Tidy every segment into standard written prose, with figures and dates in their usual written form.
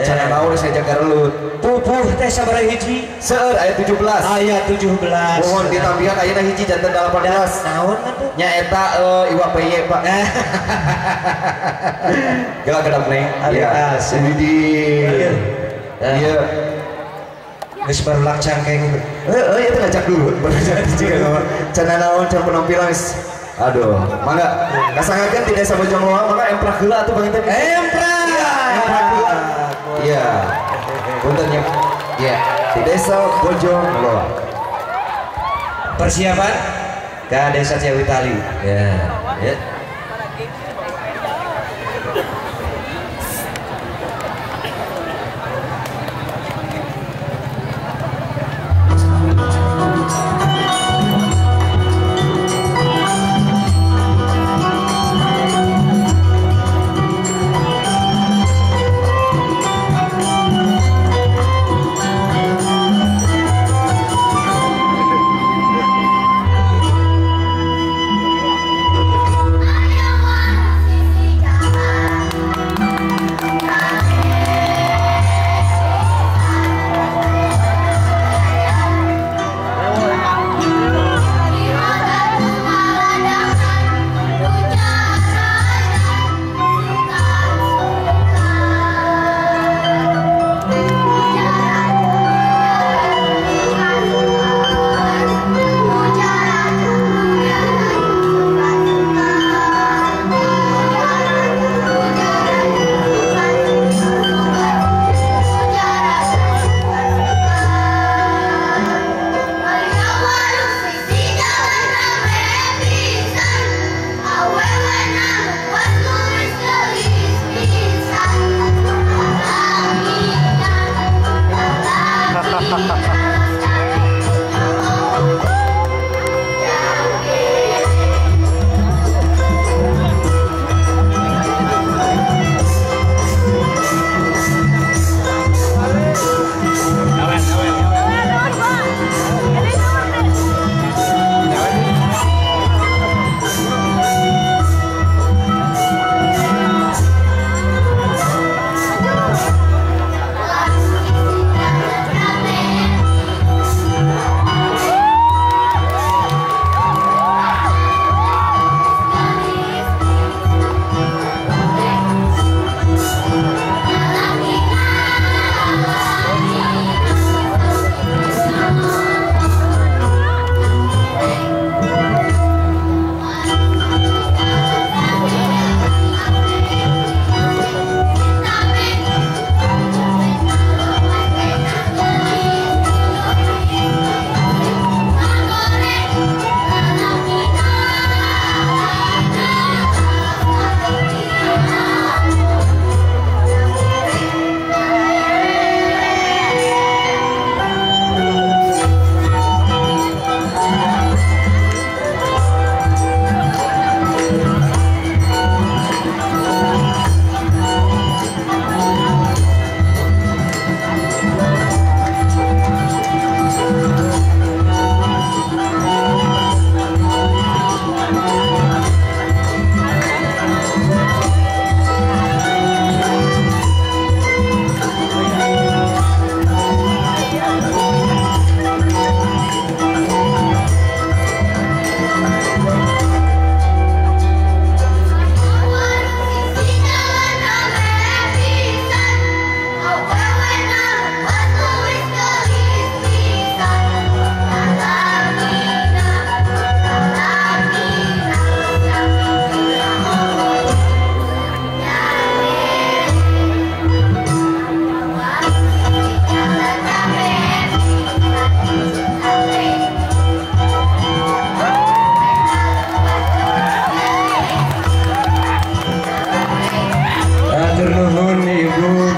cara naon saya jaga relut pupuh teh sabaraha hiji seueur aya 17 aya 17 mohon ditambihan ayeuna hiji janten 18 naon atuh nya eta iwak peye Pak gerak gedap neng iya di iya geus baru lakcang keng itu ngajak dulu baru jadi juga cenah naon can penampilan aduh mangga kasangakeun di desa Bojongloang mangga emprah heula atuh Bang Inten emprah heula iya punten nya iya di desa Bojongloang persiapan ke desa Ciawitali ya ya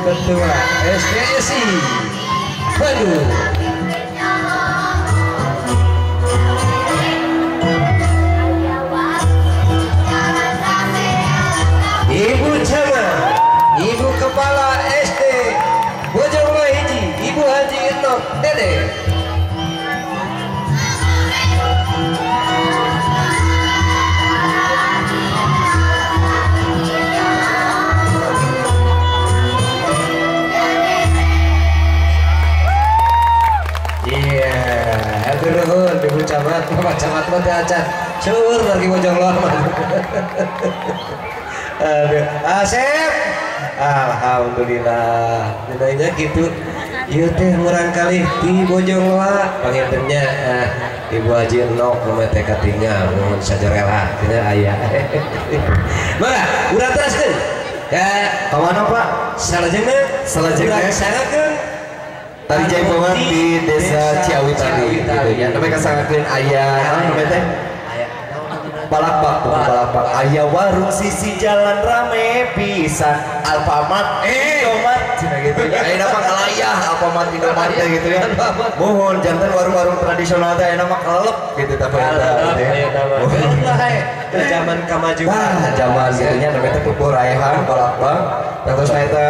Ketua SPSI Bandung. Ibu Camat, Ibu Kepala SD Bojongloang Hiji, Ibu Haji Enok Dede. mati acan. Syukur lagi bojong lor. Aduh, Asep. Alhamdulillah. Nilainya gitu. Ieu teh murang kali di bojong loa pangintennya Ibu Haji Nok nu teh katinggal mun sajarela tina aya. Mangga urang teraskeun. Ka mana Pak? Salajengna urang sangakeun Tari Jaipongan di Desa Ciawi tadi gitu ya. Namanya kasangakeun aya namanya teh Balakbak, Balakbak. Aya warung sisi jalan rame pisan Alfamart, Indomart, cina gitu ya. Aya nama kalayah Alfamart, Indomart gitu ya. Mohon jantan warung-warung tradisional teh nama kelep gitu tapi eta. Aya nama. Zaman kemajuan. Zaman gitu nya namanya teh Pupu Raihan Balakbak. Terus eta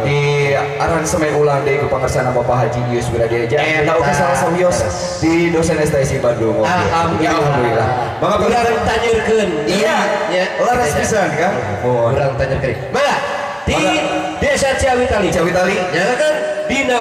di aransemen ulang deui ku pangarsan Bapak Haji Yus Wiradiaja. Eta oge salah sawios di dosen STSI Bandung. Alhamdulillah. Mangga urang tanyeurkeun. Iya. Laras pisan kan. Urang tanyeurkeun. Mangga di Desa Ciawi Tali. Ciawi Tali. Nyatakan dina